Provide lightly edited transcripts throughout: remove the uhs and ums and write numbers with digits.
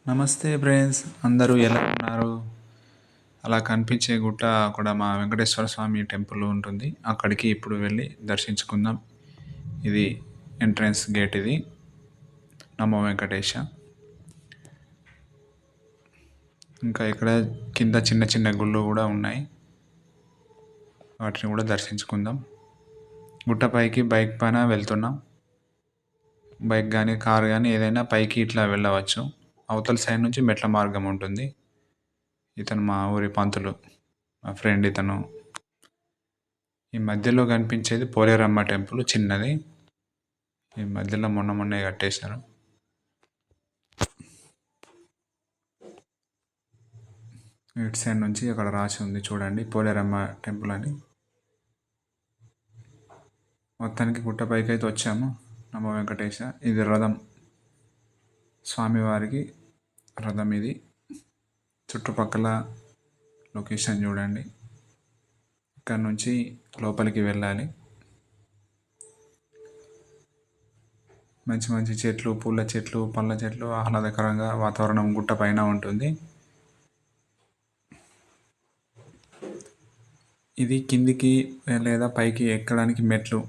నమస్తే ఫ్రెండ్స్, అందరూ ఎలా ఉన్నారు? అలా కనిపించే గుట్ట కూడా మా వెంకటేశ్వర స్వామి టెంపుల్ ఉంటుంది. అక్కడికి ఇప్పుడు వెళ్ళి దర్శించుకుందాం. ఇది ఎంట్రన్స్ గేట్ ఇది. నమో వెంకటేశ. ఇంకా ఇక్కడ కింద చిన్న చిన్న గుళ్ళు కూడా ఉన్నాయి. వాటిని కూడా దర్శించుకుందాం. గుట్టపైకి బైక్ పైన వెళ్తున్నాం. బైక్ కానీ కార్ కానీ ఏదైనా పైకి ఇట్లా వెళ్ళవచ్చు. అవతల సైడ్ నుంచి మెట్ల మార్గం ఉంటుంది. ఇతను మా ఊరి పంతులు, మా ఫ్రెండ్ ఇతను. ఈ మధ్యలో కనిపించేది పోలేరమ్మ టెంపుల్ చిన్నది. ఈ మధ్యలో మొన్నే కట్టేశారు. ఇటు సైడ్ నుంచి అక్కడ రాసి ఉంది చూడండి, పోలేరమ్మ టెంపుల్ అని. మొత్తానికి గుట్టపైకి అయితే వచ్చాము. నమో వెంకటేశ. ఇది రథం, స్వామివారికి రథం ఇది. చుట్టుపక్కల లొకేషన్ చూడండి. ఇక్కడ నుంచి లోపలికి వెళ్ళాలి. మంచి మంచి చెట్లు, పూల చెట్లు, పళ్ళ చెట్లు, ఆహ్లాదకరంగా వాతావరణం గుట్ట పైన ఉంటుంది. ఇది కిందికి లేదా పైకి ఎక్కడానికి మెట్లు.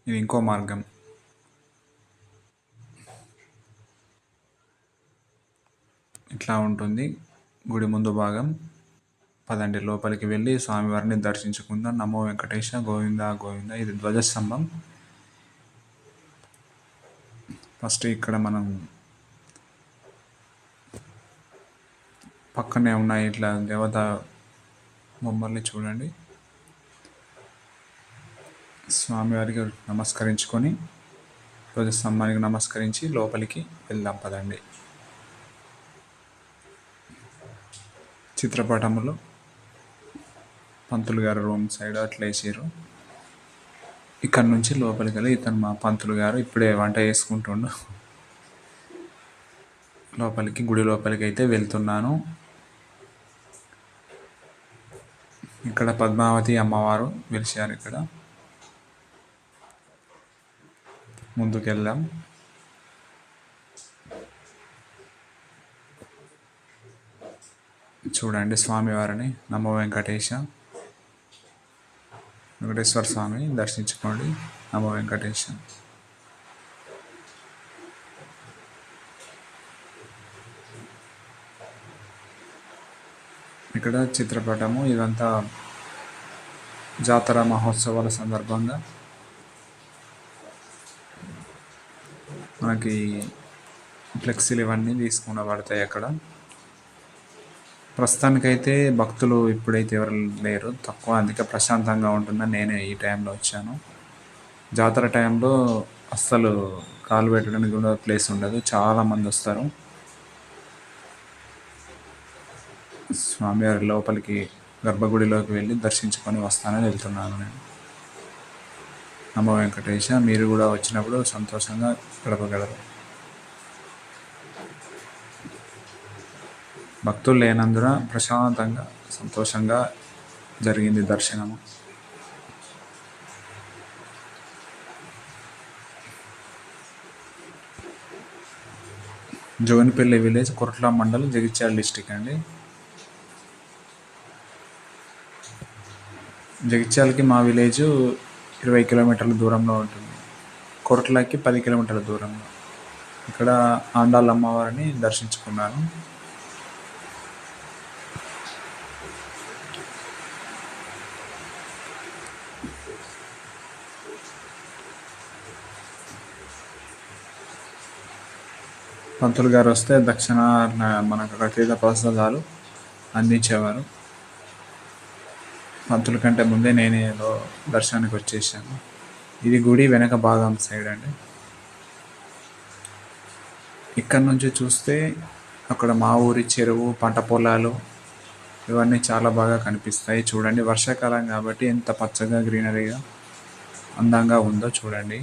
ఇది ఇంకో మార్గం. ఇట్లా ఉంటుంది గుడి ముందు భాగం. పదండి లోపలికి వెళ్ళి స్వామివారిని దర్శించుకుందాం. నమో వెంకటేశ, గోవింద గోవింద. ఇది ధ్వజస్తంభం. ఫస్ట్ ఇక్కడ మనం పక్కనే ఉన్నాయి ఇట్లా దేవత బొమ్మల్ని చూడండి. స్వామివారికి నమస్కరించుకొని ధ్వజస్తంభానికి నమస్కరించి లోపలికి వెళ్దాం పదండి. చిత్రపటములు పంతులు గారు రూమ్ సైడ్ అట్లా వేసారు. ఇక్కడ నుంచి లోపలికి వెళ్ళి ఇతను మా పంతులు గారు ఇప్పుడే వంట చేసుకుంటుండు. లోపలికి గుడి లోపలికి అయితే వెళ్తున్నాను. ఇక్కడ పద్మావతి అమ్మవారు వెలిశారు. ఇక్కడ ముందుకెళ్దాం. చూడండి స్వామివారిని. నమో వెంకటేశ. వెంకటేశ్వర స్వామిని దర్శించుకోండి. నమో వెంకటేశ. ఇక్కడ చిత్రపటము. ఇదంతా జాతర మహోత్సవాల సందర్భంగా మనకి ఫ్లెక్సీలు ఇవన్నీ తీసుకునబడతాయి అక్కడ. ప్రస్తుతానికైతే భక్తులు ఇప్పుడైతే ఎవరు లేరు, తక్కువ. అందుకే ప్రశాంతంగా ఉంటుందని నేనే ఈ టైంలో వచ్చాను. జాతర టైంలో అస్సలు కాలు పెట్టడానికి కూడా ప్లేస్ ఉండదు, చాలామంది వస్తారు. స్వామివారి లోపలికి గర్భగుడిలోకి వెళ్ళి దర్శించుకొని వస్తానని వెళ్తున్నాను నేను. నమో వెంకటేశ. మీరు కూడా వచ్చినప్పుడు సంతోషంగా గడపగలరు. భక్తులు లేనందున ప్రశాంతంగా సంతోషంగా జరిగింది దర్శనము. జోగినిపల్లి విలేజ్, కొరట్ల మండలం, జగిత్యాల డిస్టిక్ అండి. జగిత్యాలకి మా విలేజ్ 20 కిలోమీటర్ల దూరంలో ఉంటుంది. కొరట్లకి 10 కిలోమీటర్ల దూరంలో. ఇక్కడ ఆండాళ్ళ అమ్మవారిని దర్శించుకున్నాను. పంతులు గారు వస్తే దక్షిణ మనకు అక్కడ తీర్థ ప్రసాదాలు అందించేవారు. పంతుల కంటే ముందే నేనే దర్శనానికి వచ్చేసాను. ఇది గుడి వెనక భాగం సైడ్ అండి. ఇక్కడ నుంచి చూస్తే అక్కడ మా ఊరి చెరువు, పంట పొలాలు ఇవన్నీ చాలా బాగా కనిపిస్తాయి. చూడండి, వర్షాకాలం కాబట్టి ఎంత పచ్చగా గ్రీనరీగా అందంగా ఉందో చూడండి.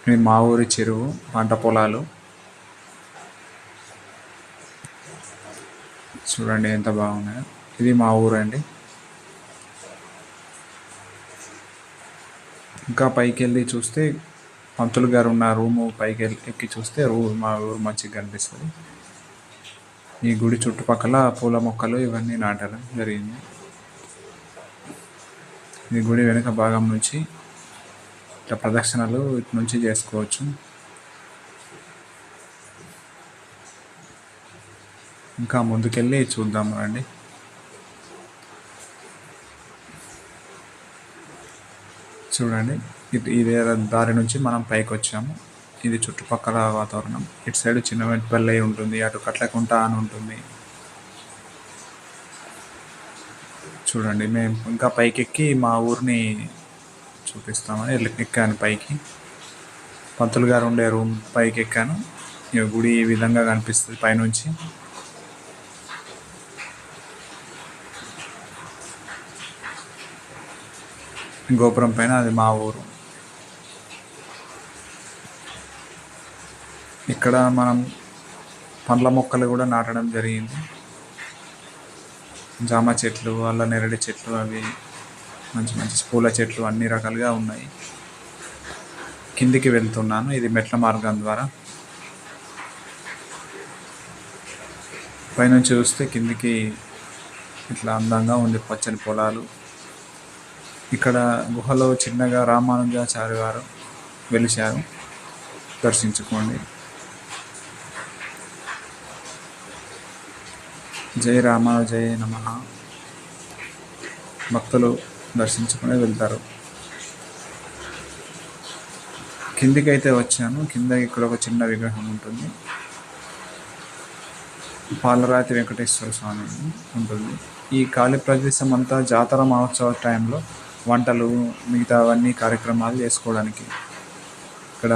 ఇది మా ఊరి చెరువు, పంట పొలాలు చూడండి ఎంత బాగున్నాయో. ఇది మా ఊరు అండి. ఇంకా పైకి వెళ్ళి చూస్తే పంతులు గారు ఉన్న రూము పైకి ఎక్కి చూస్తే మా ఊరు మంచిగా కనిపిస్తుంది. ఈ గుడి చుట్టుపక్కల పూల మొక్కలు ఇవన్నీ నాటడం జరిగింది. ఈ గుడి వెనుక భాగం నుంచి ఇట్లా ప్రదక్షిణలు ఇటు నుంచి చేసుకోవచ్చు. ఇంకా ముందుకెళ్ళి చూద్దాం రండి. చూడండి, ఇదే దారి నుంచి మనం పైకి వచ్చాము. ఇది చుట్టుపక్కల వాతావరణం. ఇటు సైడ్ చిన్నమెట్పల్లి ఉంటుంది, అటు కట్లకుంట అని ఉంటుంది. చూడండి, మేము ఇంకా పైకి ఎక్కి మా ఊరిని చూపిస్తామని ఎక్కాను పైకి. పంతులు గారు ఉండే రూమ్ పైకి ఎక్కాను. ఇక గుడి ఈ విధంగా కనిపిస్తుంది పైనుంచి. గోపురం పైన అది మా ఊరు. ఇక్కడ మనం పండ్ల మొక్కలు కూడా నాటడం జరిగింది. జామ చెట్లు, అల్ల నేరేడు చెట్లు, అవి మంచి మంచి పూల చెట్లు అన్ని రకాలుగా ఉన్నాయి. కిందికి వెళ్తున్నాను, ఇది మెట్ల మార్గం ద్వారా. పైనుంచి చూస్తే కిందికి ఇట్లా అందంగా ఉంది, పచ్చని పొలాలు. ఇక్కడ గుహలో చిన్నగా రామానుజాచార్య గారు వెలిశారు, దర్శించుకోండి. జై రామానుజాయ నమః. భక్తులు దర్శించుకుని వెళ్తారు. కిందికి అయితే వచ్చాను. కింద ఇక్కడ ఒక చిన్న విగ్రహం ఉంటుంది, పాలరాతి వెంకటేశ్వర స్వామి ఉంటుంది. ఈ ఖాళీ ప్రదేశం అంతా జాతర మహోత్సవ టైంలో వంటలు మిగతావన్నీ కార్యక్రమాలు చేసుకోవడానికి. ఇక్కడ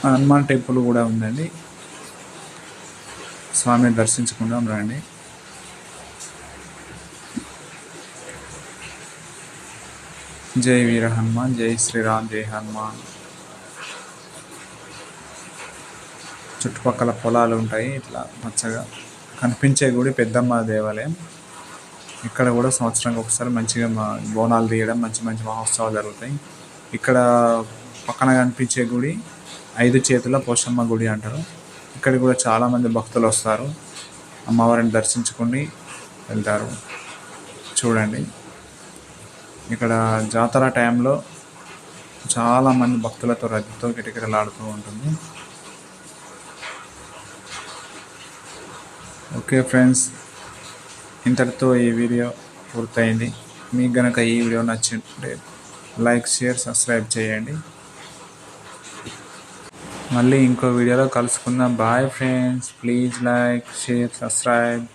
హనుమాన్ టెంపుల్ కూడా ఉందండి, స్వామిని దర్శించుకుందాం రండి. జై వీర హనుమాన్, జై శ్రీరామ్, జై హనుమాన్. చుట్టుపక్కల పొలాలు ఉంటాయి, ఇట్లా పచ్చగా కనిపించే గుడి పెద్దమ్మ దేవాలయం. ఇక్కడ కూడా సంవత్సరానికి ఒకసారి మంచిగా బోనాలు తీయడం, మంచి మంచి మహోత్సవాలు జరుగుతాయి. ఇక్కడ పక్కన కనిపించే గుడి 5 చేతుల పోషమ్మ గుడి అంటారు. ఇక్కడికి కూడా చాలామంది భక్తులు వస్తారు, అమ్మవారిని దర్శించుకొని వెళ్తారు. చూడండి, ఇక్కడ జాతర టైంలో చాలామంది భక్తులతో రద్దీతో కిటకిటలాడుతూ ఉంటుంది. ఓకే ఫ్రెండ్స్, ఇంతటితో ఈ వీడియో పూర్తయింది. మీకు కనుక ఈ వీడియో నచ్చింటే లైక్, షేర్, సబ్స్క్రైబ్ చేయండి. మళ్ళీ ఇంకో వీడియోలో కలుసుకుందాం. Bye friends, please like, share, subscribe.